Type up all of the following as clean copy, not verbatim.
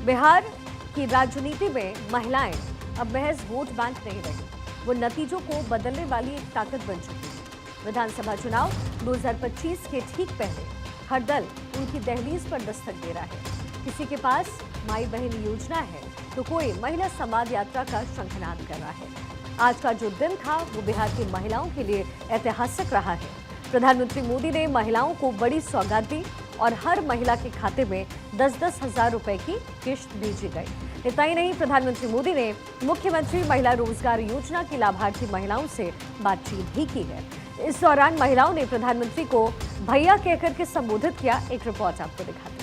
बिहार की राजनीति में महिलाएं अब महज वोट बैंक नहीं रही, वो नतीजों को बदलने वाली एक ताकत बन चुकी है। विधानसभा चुनाव 2025 के ठीक पहले हर दल उनकी दहलीज पर दस्तक दे रहा है। किसी के पास माई बहन योजना है तो कोई महिला संवाद यात्रा का शंखनाद कर रहा है। आज का जो दिन था वो बिहार की महिलाओं के लिए ऐतिहासिक रहा है। प्रधानमंत्री मोदी ने महिलाओं को बड़ी सौगात दी और हर महिला के खाते में 10-10 हजार रुपए की किश्त भेजी गई। इतना ही नहीं, प्रधानमंत्री मोदी ने मुख्यमंत्री महिला रोजगार योजना की लाभार्थी महिलाओं से बातचीत भी की है। इस दौरान महिलाओं ने प्रधानमंत्री को भैया कहकर के संबोधित किया। एक रिपोर्ट आपको दिखाते हैं।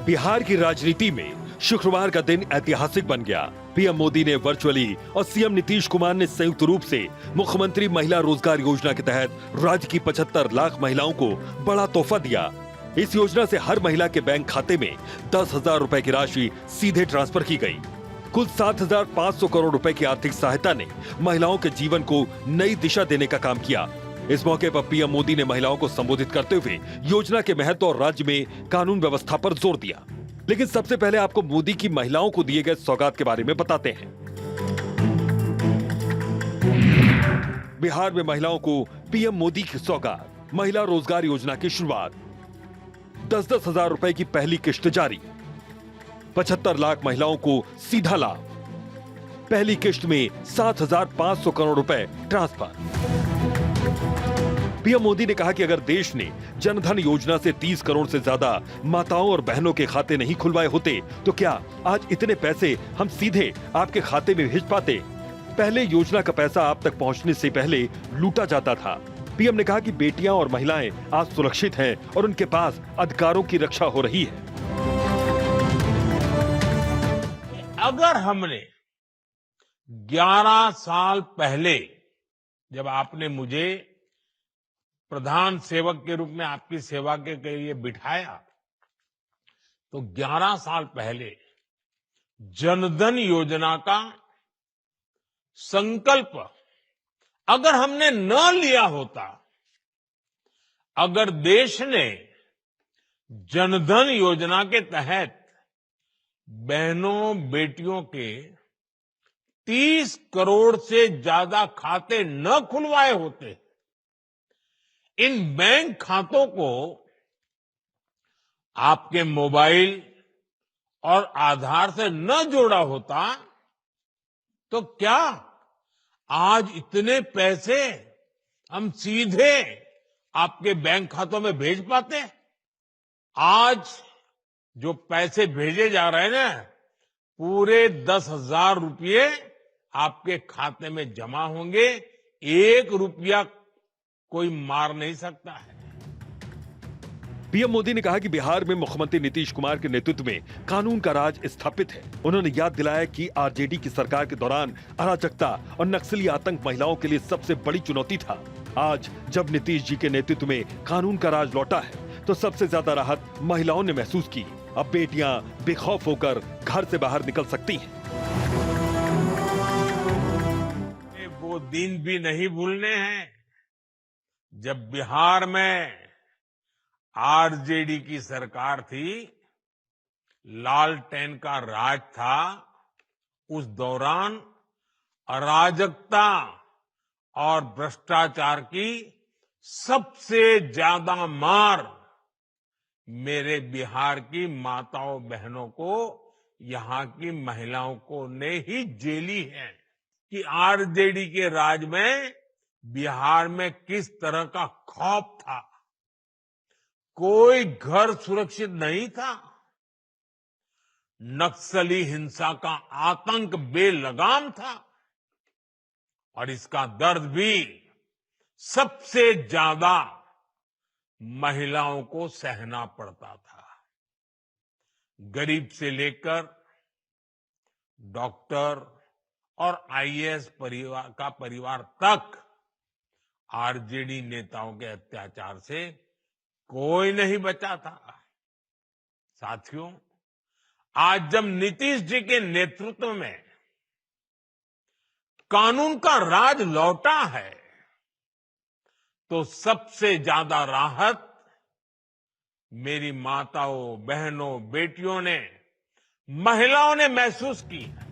बिहार की राजनीति में शुक्रवार का दिन ऐतिहासिक बन गया। पीएम मोदी ने वर्चुअली और सीएम नीतीश कुमार ने संयुक्त रूप से मुख्यमंत्री महिला रोजगार योजना के तहत राज्य की 75 लाख महिलाओं को बड़ा तोहफा दिया। इस योजना से हर महिला के बैंक खाते में 10,000 रुपए की राशि सीधे ट्रांसफर की गई। कुल 7,500 करोड़ रुपए की आर्थिक सहायता ने महिलाओं के जीवन को नई दिशा देने का काम किया। इस मौके पर पीएम मोदी ने महिलाओं को संबोधित करते हुए योजना के महत्व और राज्य में कानून व्यवस्था पर जोर दिया। लेकिन सबसे पहले आपको मोदी की महिलाओं को दिए गए सौगात के बारे में बताते हैं। बिहार में महिलाओं को पीएम मोदी की सौगात, महिला रोजगार योजना की शुरुआत, 10-10 हजार रुपए की पहली किश्त जारी, 75 लाख महिलाओं को सीधा लाभ, पहली किश्त में 7,500 करोड़ रुपए ट्रांसफर। पीएम मोदी ने कहा कि अगर देश ने जनधन योजना से 30 करोड़ से ज्यादा माताओं और बहनों के खाते नहीं खुलवाए होते तो क्या आज इतने पैसे हम सीधे आपके खाते में भेज पाते। पहले योजना का पैसा आप तक पहुंचने से पहले लूटा जाता था। पीएम ने कहा कि बेटियां और महिलाएं आज सुरक्षित हैं और उनके पास अधिकारों की रक्षा हो रही है। अगर हमने 11 साल पहले जब आपने मुझे प्रधान सेवक के रूप में आपकी सेवा के लिए बिठाया तो 11 साल पहले जनधन योजना का संकल्प अगर हमने न लिया होता, अगर देश ने जनधन योजना के तहत बहनों बेटियों के 30 करोड़ से ज्यादा खाते न खुलवाए होते, इन बैंक खातों को आपके मोबाइल और आधार से न जोड़ा होता तो क्या आज इतने पैसे हम सीधे आपके बैंक खातों में भेज पाते। आज जो पैसे भेजे जा रहे हैं ना, पूरे 10,000 रुपये आपके खाते में जमा होंगे। 1 रुपया कोई मार नहीं सकता है। पीएम मोदी ने कहा कि बिहार में मुख्यमंत्री नीतीश कुमार के नेतृत्व में कानून का राज स्थापित है। उन्होंने याद दिलाया कि आरजेडी की सरकार के दौरान अराजकता और नक्सली आतंक महिलाओं के लिए सबसे बड़ी चुनौती था। आज जब नीतीश जी के नेतृत्व में कानून का राज लौटा है तो सबसे ज्यादा राहत महिलाओं ने महसूस की। अब बेटियां बेखौफ होकर घर से बाहर निकल सकती हैं। वो दिन भी नहीं भूलने हैं जब बिहार में आरजेडी की सरकार थी, लालटेन का राज था। उस दौरान अराजकता और भ्रष्टाचार की सबसे ज्यादा मार मेरे बिहार की माताओं बहनों को, यहां की महिलाओं को ने ही झेली है कि आरजेडी के राज में बिहार में किस तरह का खौफ था। कोई घर सुरक्षित नहीं था। नक्सली हिंसा का आतंक बेलगाम था और इसका दर्द भी सबसे ज्यादा महिलाओं को सहना पड़ता था। गरीब से लेकर डॉक्टर और आईएएस परिवार तक आरजेडी नेताओं के अत्याचार से कोई नहीं बचा था। साथियों, आज जब नीतीश जी के नेतृत्व में कानून का राज लौटा है, तो सबसे ज्यादा राहत मेरी माताओं, बहनों, बेटियों ने, महिलाओं ने महसूस की है।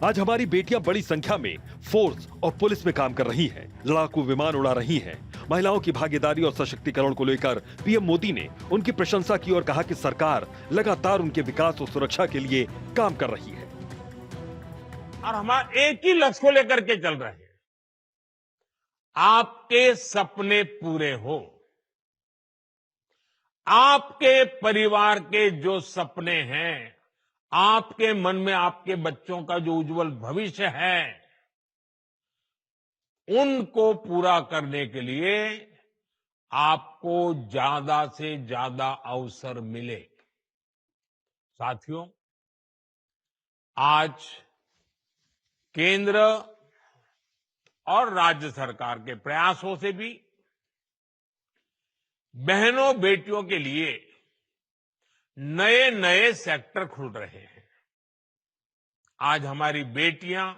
आज हमारी बेटियां बड़ी संख्या में फोर्स और पुलिस में काम कर रही हैं, लड़ाकू विमान उड़ा रही हैं। महिलाओं की भागीदारी और सशक्तिकरण को लेकर पीएम मोदी ने उनकी प्रशंसा की और कहा कि सरकार लगातार उनके विकास और सुरक्षा के लिए काम कर रही है। और हम एक ही लक्ष्य को लेकर के चल रहे हैं, आपके सपने पूरे हो। आपके परिवार के जो सपने हैं, आपके मन में आपके बच्चों का जो उज्जवल भविष्य है, उनको पूरा करने के लिए आपको ज्यादा से ज्यादा अवसर मिले। साथियों, आज केंद्र और राज्य सरकार के प्रयासों से भी बहनों बेटियों के लिए नए नए सेक्टर खुल रहे हैं। आज हमारी बेटियां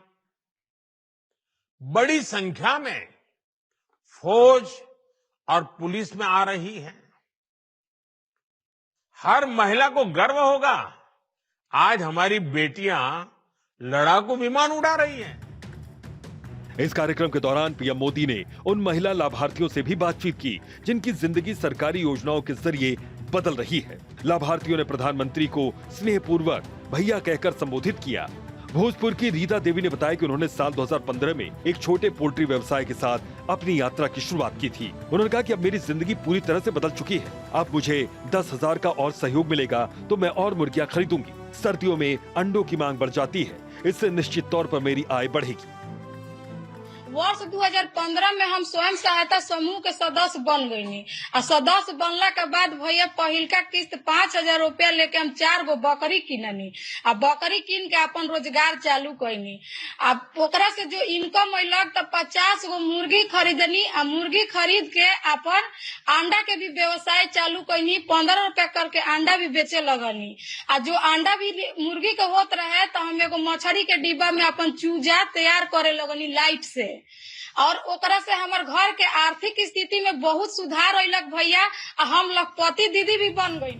बड़ी संख्या में फौज और पुलिस में आ रही हैं। हर महिला को गर्व होगा, आज हमारी बेटियां लड़ाकू विमान उड़ा रही हैं। इस कार्यक्रम के दौरान पीएम मोदी ने उन महिला लाभार्थियों से भी बातचीत की जिनकी जिंदगी सरकारी योजनाओं के जरिए बदल रही है। लाभार्थियों ने प्रधानमंत्री को स्नेहपूर्वक भैया कहकर संबोधित किया। भोजपुर की रीता देवी ने बताया कि उन्होंने साल 2015 में एक छोटे पोल्ट्री व्यवसाय के साथ अपनी यात्रा की शुरुआत की थी। उन्होंने कहा कि अब मेरी जिंदगी पूरी तरह से बदल चुकी है। अब मुझे 10,000 का और सहयोग मिलेगा तो मैं और मुर्गियां खरीदूंगी। सर्दियों में अंडों की मांग बढ़ जाती है, इससे निश्चित तौर पर मेरी आय बढ़ेगी। वर्ष 2015 में हम स्वयं सहायता समूह के सदस्य बन गईनी। और सदस्य बनला के बाद भैया पहिलका किस्त 5,000 रुपया लेके हम 4 गो बकरी किननी। आ बकरी किन के अपन रोजगार चालू कैनी। अब ओकरा से जो इनकम अइलक तो 50 गो मुर्गी खरीदनी। आ मुर्गी खरीद के अपन अंडा के भी व्यवसाय चालू कैनी। 15 रुपया करके अंडा भी बेचे लगनी। आ जो अंडा भी मुर्गी के होत रहे तो हम एगो मछली के डिब्बा में अपन चूजा तैयार करे लगनी लाइट से। और ओकरा से हमार घर के आर्थिक स्थिति में बहुत सुधार अइलक भैया। हम लखपति दीदी भी बन गई।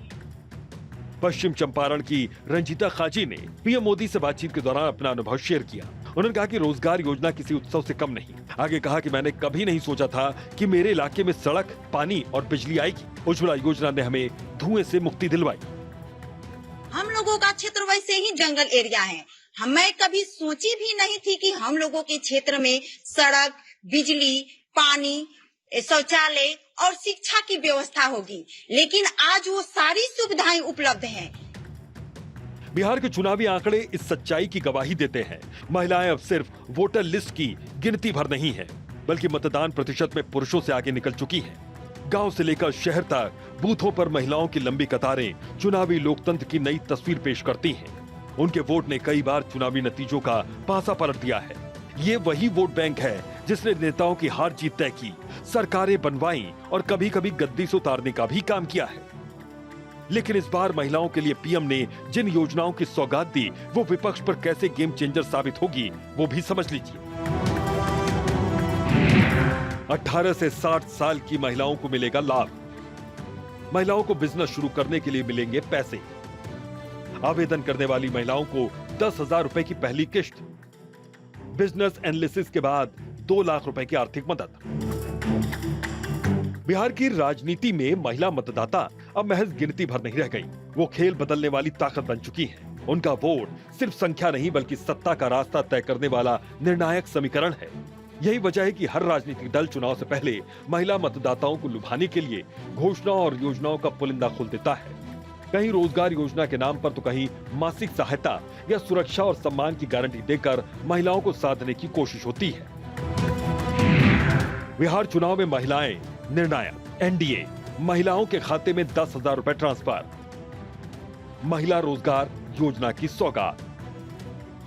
पश्चिम चंपारण की रंजीता खाजी ने पीएम मोदी से बातचीत के दौरान अपना अनुभव शेयर किया। उन्होंने कहा कि रोजगार योजना किसी उत्सव से कम नहीं। आगे कहा कि मैंने कभी नहीं सोचा था कि मेरे इलाके में सड़क, पानी और बिजली आएगी। उज्ज्वला योजना ने हमें धुएं से मुक्ति दिलवाई। हम लोगों का क्षेत्र वैसे ही जंगल एरिया है। मैं कभी सोची भी नहीं थी कि हम लोगों के क्षेत्र में सड़क, बिजली, पानी, शौचालय और शिक्षा की व्यवस्था होगी, लेकिन आज वो सारी सुविधाएं उपलब्ध हैं। बिहार के चुनावी आंकड़े इस सच्चाई की गवाही देते हैं। महिलाएं अब सिर्फ वोटर लिस्ट की गिनती भर नहीं है, बल्कि मतदान प्रतिशत में पुरुषों से आगे निकल चुकी हैं। गांव से लेकर शहर तक बूथों पर महिलाओं की लंबी कतारें चुनावी लोकतंत्र की नई तस्वीर पेश करती हैं। उनके वोट ने कई बार चुनावी नतीजों का पासा पलट दिया है। ये वही वोट बैंक है जिसने नेताओं की हार जीत तय की, सरकारें बनवाई और कभी कभी गद्दी से उतारने का भी काम किया है। लेकिन इस बार महिलाओं के लिए पीएम ने जिन योजनाओं की सौगात दी, वो विपक्ष पर कैसे गेम चेंजर साबित होगी, वो भी समझ लीजिए। 18 से 60 साल की महिलाओं को मिलेगा लाभ। महिलाओं को बिजनेस शुरू करने के लिए मिलेंगे पैसे। आवेदन करने वाली महिलाओं को 10,000 रुपए की पहली किश्त। बिजनेस एनालिसिस के बाद 2 लाख रुपए की आर्थिक मदद। बिहार की राजनीति में महिला मतदाता अब महज गिनती भर नहीं रह गई। वो खेल बदलने वाली ताकत बन चुकी है। उनका वोट सिर्फ संख्या नहीं बल्कि सत्ता का रास्ता तय करने वाला निर्णायक समीकरण है। यही वजह है कि हर राजनीतिक दल चुनाव से पहले महिला मतदाताओं को लुभाने के लिए घोषणाओं और योजनाओं का पुलिंदा खोल देता है। कहीं रोजगार योजना के नाम पर तो कहीं मासिक सहायता या सुरक्षा और सम्मान की गारंटी देकर महिलाओं को साधने की कोशिश होती है। बिहार चुनाव में महिलाएं निर्णायक। एनडीए महिलाओं के खाते में 10,000 रुपए ट्रांसफर। महिला रोजगार योजना की सौगात।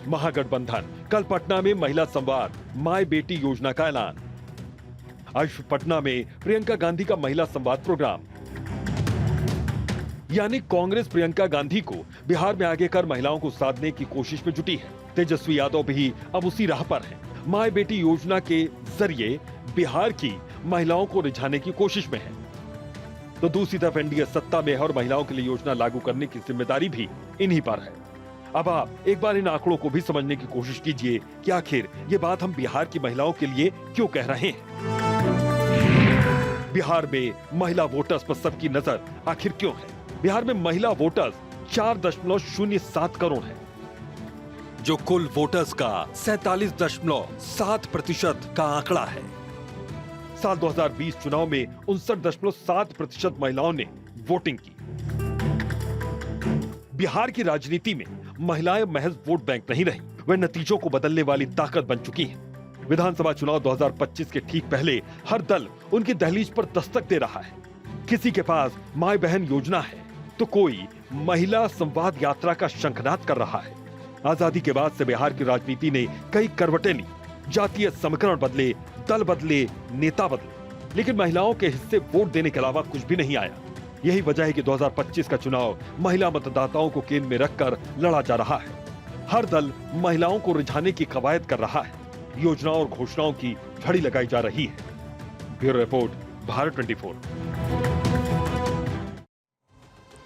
महागठबंधन कल पटना में महिला संवाद माय बेटी योजना का ऐलान। आज पटना में प्रियंका गांधी का महिला संवाद प्रोग्राम। यानी कांग्रेस प्रियंका गांधी को बिहार में आगे कर महिलाओं को साधने की कोशिश में जुटी है। तेजस्वी यादव भी अब उसी राह पर हैं। माय बेटी योजना के जरिए बिहार की महिलाओं को रिझाने की कोशिश में है, तो दूसरी तरफ एनडीए सत्ता में है और महिलाओं के लिए योजना लागू करने की जिम्मेदारी भी इन्हीं पर है। अब आप एक बार इन आंकड़ों को भी समझने की कोशिश कीजिए कि आखिर ये बात हम बिहार की महिलाओं के लिए क्यों कह रहे हैं। बिहार में महिला वोटर्स पर सबकी नजर आखिर क्यों है? बिहार में महिला वोटर्स 4.07 करोड़ है, जो कुल वोटर्स का 47.7% का आंकड़ा है। साल 2020 चुनाव में 59.7% महिलाओं ने वोटिंग की। बिहार की राजनीति में महिलाएं महज वोट बैंक नहीं रही, वे नतीजों को बदलने वाली ताकत बन चुकी हैं। विधानसभा चुनाव 2025 के ठीक पहले हर दल उनकी दहलीज पर दस्तक दे रहा है। किसी के पास माय बहन योजना है, तो कोई महिला संवाद यात्रा का शंखनाद कर रहा है। आजादी के बाद से बिहार की राजनीति ने कई करवटें ली, जातीय समीकरण बदले, दल बदले, नेता बदले, लेकिन महिलाओं के हिस्से वोट देने के अलावा कुछ भी नहीं आया। यही वजह है कि 2025 का चुनाव महिला मतदाताओं को केंद्र में रखकर लड़ा जा रहा है। हर दल महिलाओं को रिझाने की कवायद कर रहा है, योजनाओं और घोषणाओं की झड़ी लगाई जा रही है। Bureau report, Bharat 24।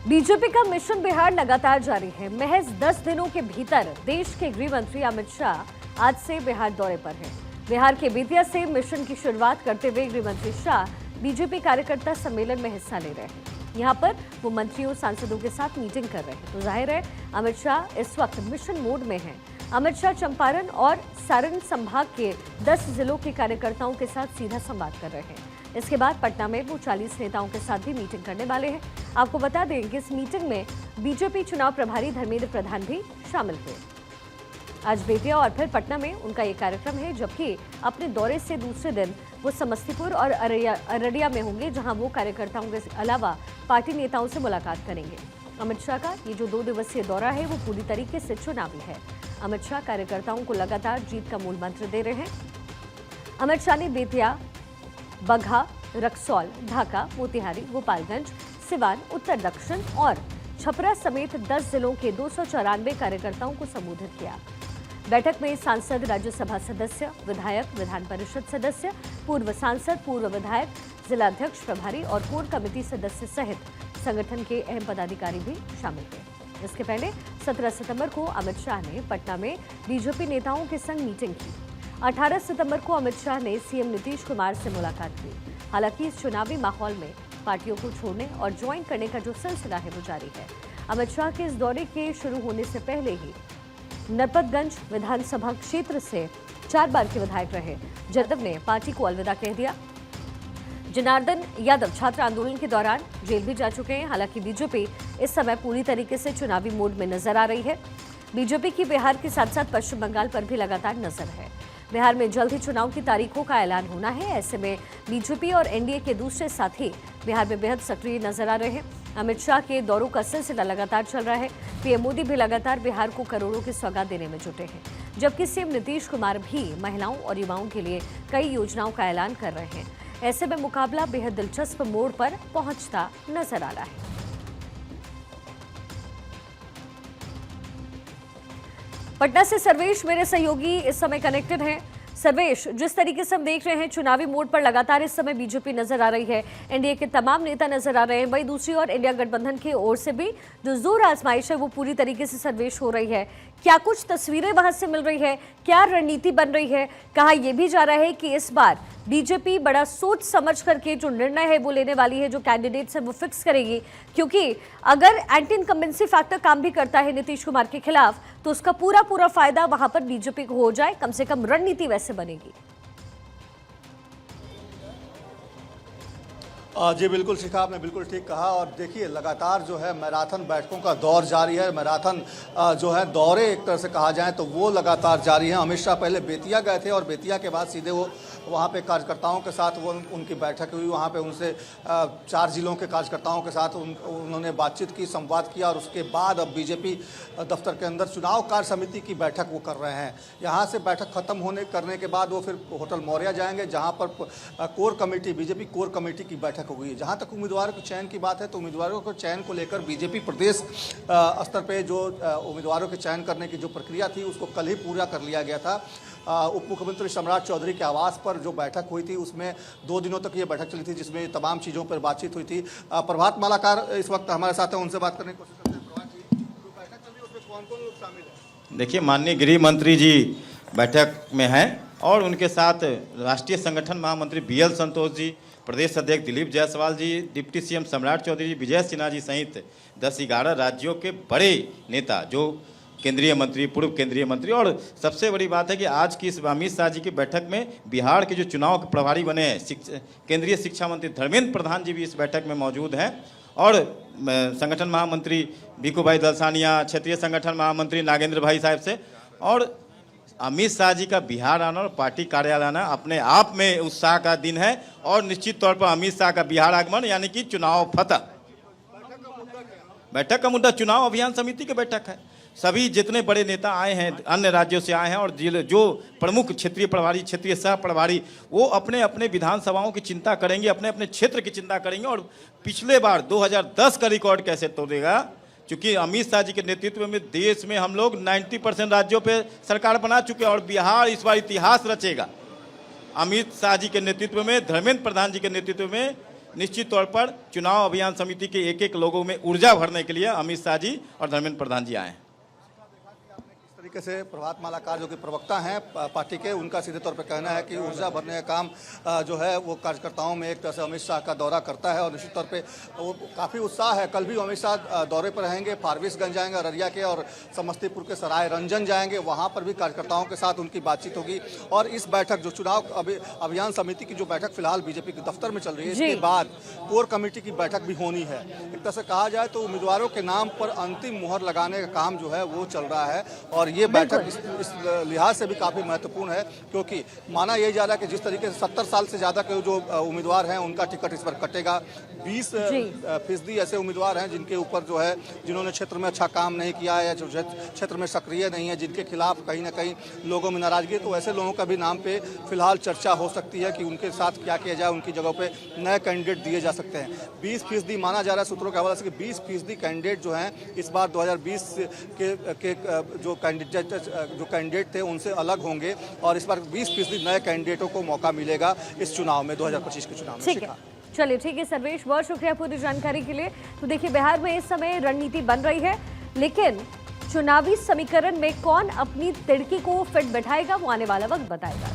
बीजेपी का मिशन बिहार लगातार जारी है। महज 10 दिनों के भीतर देश के गृह मंत्री अमित शाह आज से बिहार दौरे पर हैं। बिहार के बेतिया से मिशन की शुरुआत करते हुए गृह मंत्री शाह बीजेपी कार्यकर्ता सम्मेलन में हिस्सा ले रहे हैं। यहाँ पर वो मंत्रियों सांसदों के साथ मीटिंग कर रहे हैं, तो जाहिर है अमित शाह इस वक्त मिशन मोड में हैं। अमित शाह चंपारण और सारण संभाग के 10 जिलों के कार्यकर्ताओं के साथ सीधा संवाद कर रहे हैं। इसके बाद पटना में वो 40 नेताओं के साथ भी मीटिंग करने वाले हैं। आपको बता दें कि इस मीटिंग में बीजेपी चुनाव प्रभारी धर्मेंद्र प्रधान भी शामिल हुए। आज बेतिया और फिर पटना में उनका ये कार्यक्रम है, जबकि अपने दौरे से दूसरे दिन वो समस्तीपुर और अररिया में होंगे, जहां वो कार्यकर्ताओं के अलावा पार्टी नेताओं से मुलाकात करेंगे। अमित शाह का ये जो 2 दिवसीय दौरा है वो पूरी तरीके से चुनावी है। अमित शाह कार्यकर्ताओं को लगातार जीत का मूल मंत्र दे रहे हैं। अमित शाह ने बेतिया, बगहा, रक्सौल, ढाका, मोतिहारी, गोपालगंज, सिवान, उत्तर दक्षिण और छपरा समेत 10 जिलों के 294 कार्यकर्ताओं को संबोधित किया। बैठक में सांसद, राज्यसभा सदस्य, विधायक, विधान परिषद सदस्य, पूर्व सांसद, पूर्व विधायक, जिलाध्यक्ष प्रभारी और कोर कमेटी सदस्य सहित संगठन के अहम पदाधिकारी भी शामिल हुए। इसके पहले 17 सितंबर को अमित शाह ने पटना में बीजेपी नेताओं के संग मीटिंग की। 18 सितंबर को अमित शाह ने सीएम नीतीश कुमार से मुलाकात की। हालांकि इस चुनावी माहौल में पार्टियों को छोड़ने और ज्वाइन करने का जो सिलसिला है वो जारी है। अमित शाह के इस दौरे के शुरू होने से पहले ही नरपतगंज विधानसभा क्षेत्र से 4 बार के विधायक रहे यादव ने पार्टी को अलविदा कह दिया। जनार्दन यादव छात्र आंदोलन के दौरान जेल भी जा चुके हैं। हालांकि बीजेपी इस समय पूरी तरीके से चुनावी मोड में नजर आ रही है। बीजेपी की बिहार के साथ साथ पश्चिम बंगाल पर भी लगातार नजर है। बिहार में जल्द ही चुनाव की तारीखों का ऐलान होना है। ऐसे में बीजेपी और एनडीए के दूसरे साथी बिहार में बेहद सक्रिय नजर आ रहे हैं। अमित शाह के दौरों का सिलसिला लगातार चल रहा है। पीएम मोदी भी लगातार बिहार को करोड़ों की सौगात देने में जुटे हैं, जबकि सीएम नीतीश कुमार भी महिलाओं और युवाओं के लिए कई योजनाओं का ऐलान कर रहे हैं। ऐसे में मुकाबला बेहद दिलचस्प मोड़ पर पहुंचता नजर आ रहा है। पटना से सर्वेश मेरे सहयोगी इस समय कनेक्टेड हैं। सर्वेश, जिस तरीके से हम देख रहे हैं चुनावी मोड पर लगातार इस समय बीजेपी नजर आ रही है, एनडीए के तमाम नेता नजर आ रहे हैं, वहीं दूसरी ओर इंडिया गठबंधन की ओर से भी जो जोर आजमाइश है वो पूरी तरीके से सर्वेश हो रही है। क्या कुछ तस्वीरें वहां से मिल रही है, क्या रणनीति बन रही है? कहा यह भी जा रहा है कि इस बार बीजेपी बड़ा सोच समझ करके जो निर्णय है वो लेने वाली है, जो कैंडिडेट्स है वो फिक्स करेगी, क्योंकि अगर एंटी इनकम्बेंसी फैक्टर काम भी करता है नीतीश कुमार के खिलाफ तो उसका पूरा फायदा वहां पर बीजेपी को हो जाए, कम से कम रणनीति वैसे बनेगी। जी बिल्कुल शिखा, आपने बिल्कुल ठीक कहा। और देखिए लगातार जो है मैराथन बैठकों का दौर जारी है। मैराथन जो है दौरे एक तरह से कहा जाए तो वो लगातार जारी है। अमित शाह पहले बेतिया गए थे और बेतिया के बाद सीधे वो वहाँ पे कार्यकर्ताओं के साथ वो उनकी बैठक हुई। वहाँ पे उनसे 4 जिलों के कार्यकर्ताओं के साथ उन्होंने बातचीत की, संवाद किया और उसके बाद अब बीजेपी दफ्तर के अंदर चुनाव कार्य समिति की बैठक वो कर रहे हैं। यहाँ से बैठक खत्म करने के बाद वो फिर होटल मौर्या जाएंगे, जहाँ पर core committee, BJP core committee की बैठक हुई। जहाँ तक उम्मीदवारों के चयन की बात है तो उम्मीदवारों के चयन को लेकर बीजेपी प्रदेश स्तर पे जो उम्मीदवारों के चयन करने की जो प्रक्रिया थी उसको कल ही पूरा कर लिया गया था। उप मुख्यमंत्री सम्राट चौधरी के आवास पर जो बैठक हुई थी उसमें 2 दिनों तक ये बैठक चली थी, जिसमें तमाम चीज़ों पर बातचीत हुई थी। प्रभात मालाकार इस वक्त हमारे साथ हैं, उनसे बात करने की कोशिश करते हैं। प्रभात जी, जो बैठक चल रही है उसमें कौन कौन लोग शामिल हैं? देखिए, माननीय गृह मंत्री जी बैठक में हैं और उनके साथ राष्ट्रीय संगठन महामंत्री BL संतोष जी, प्रदेश अध्यक्ष दिलीप जायसवाल जी, डिप्टी CM सम्राट चौधरी जी, विजय सिन्हा जी सहित 10-11 राज्यों के बड़े नेता, जो केंद्रीय मंत्री, पूर्व केंद्रीय मंत्री। और सबसे बड़ी बात है कि आज की इस अमित शाह जी की बैठक में बिहार के जो चुनाव के प्रभारी बने हैं केंद्रीय शिक्षा मंत्री धर्मेंद्र प्रधान जी भी इस बैठक में मौजूद हैं और संगठन महामंत्री भिखू भाई दलसानिया, क्षेत्रीय संगठन महामंत्री नागेंद्र भाई साहब से। और अमित शाह जी का बिहार आना और पार्टी कार्यालय आना अपने आप में उत्साह का दिन है और निश्चित तौर पर अमित शाह का बिहार आगमन यानी कि चुनाव फतह। बैठक का मुद्दा चुनाव अभियान समिति की बैठक है। सभी जितने बड़े नेता आए हैं, अन्य राज्यों से आए हैं और जो प्रमुख क्षेत्रीय प्रभारी, क्षेत्रीय सह प्रभारी, वो अपने अपने विधानसभाओं की चिंता करेंगे, अपने अपने क्षेत्र की चिंता करेंगे और पिछले बार 2010 का रिकॉर्ड कैसे तोड़ेगा। क्योंकि अमित शाह जी के नेतृत्व में देश में हम लोग 90% राज्यों पे सरकार बना चुके हैं और बिहार इस बार इतिहास रचेगा। अमित शाह जी के नेतृत्व में, धर्मेंद्र प्रधान जी के नेतृत्व में निश्चित तौर पर चुनाव अभियान समिति के एक लोगों में ऊर्जा भरने के लिए अमित शाह जी और धर्मेंद्र प्रधान जी आए हैं। तरीके से प्रभात मालाकार जो कि प्रवक्ता हैं पार्टी के, उनका सीधे तौर पर कहना है कि ऊर्जा भरने का काम जो है वो कार्यकर्ताओं में एक तरह से अमित शाह का दौरा करता है और निश्चित तौर पे वो काफ़ी उत्साह है। कल भी अमित शाह दौरे पर रहेंगे, फारबिसगंज जाएंगे, अररिया के और समस्तीपुर के सराय रंजन जाएंगे, वहाँ पर भी कार्यकर्ताओं के साथ उनकी बातचीत होगी। और इस बैठक जो चुनाव अभियान समिति की जो बैठक फिलहाल बीजेपी के दफ्तर में चल रही है, इसके बाद कोर कमेटी की बैठक भी होनी है। एक तरह से कहा जाए तो उम्मीदवारों के नाम पर अंतिम मुहर लगाने का काम जो है वो चल रहा है और ये बैठक इस लिहाज से भी काफ़ी महत्वपूर्ण है क्योंकि माना यही जा रहा है कि जिस तरीके से 70 साल से ज़्यादा के जो उम्मीदवार हैं उनका टिकट इस पर कटेगा। 20% ऐसे उम्मीदवार हैं जिनके ऊपर जो है, जिन्होंने क्षेत्र में अच्छा काम नहीं किया है या जो क्षेत्र में सक्रिय नहीं है, जिनके खिलाफ कहीं ना कहीं लोगों में नाराजगी, तो ऐसे लोगों का भी नाम पे फिलहाल चर्चा हो सकती है कि उनके साथ क्या किया जाए, उनकी जगह पे नए कैंडिडेट दिए जा सकते हैं। 20% माना जा रहा है सूत्रों के हवाले से कि 20% कैंडिडेट जो हैं इस बार 2020 के जो कैंडिडेट थे उनसे अलग होंगे और इस बार 20% नए कैंडिडेटों को मौका मिलेगा इस चुनाव में, 2025 के चुनाव में। ठीक है, चलिए ठीक है सर्वेश, बहुत शुक्रिया पूरी जानकारी के लिए। तो देखिए, बिहार में इस समय रणनीति बन रही है, लेकिन चुनावी समीकरण में कौन अपनी तिड़की को फिट बैठाएगा वो आने वाला वक्त बताएगा।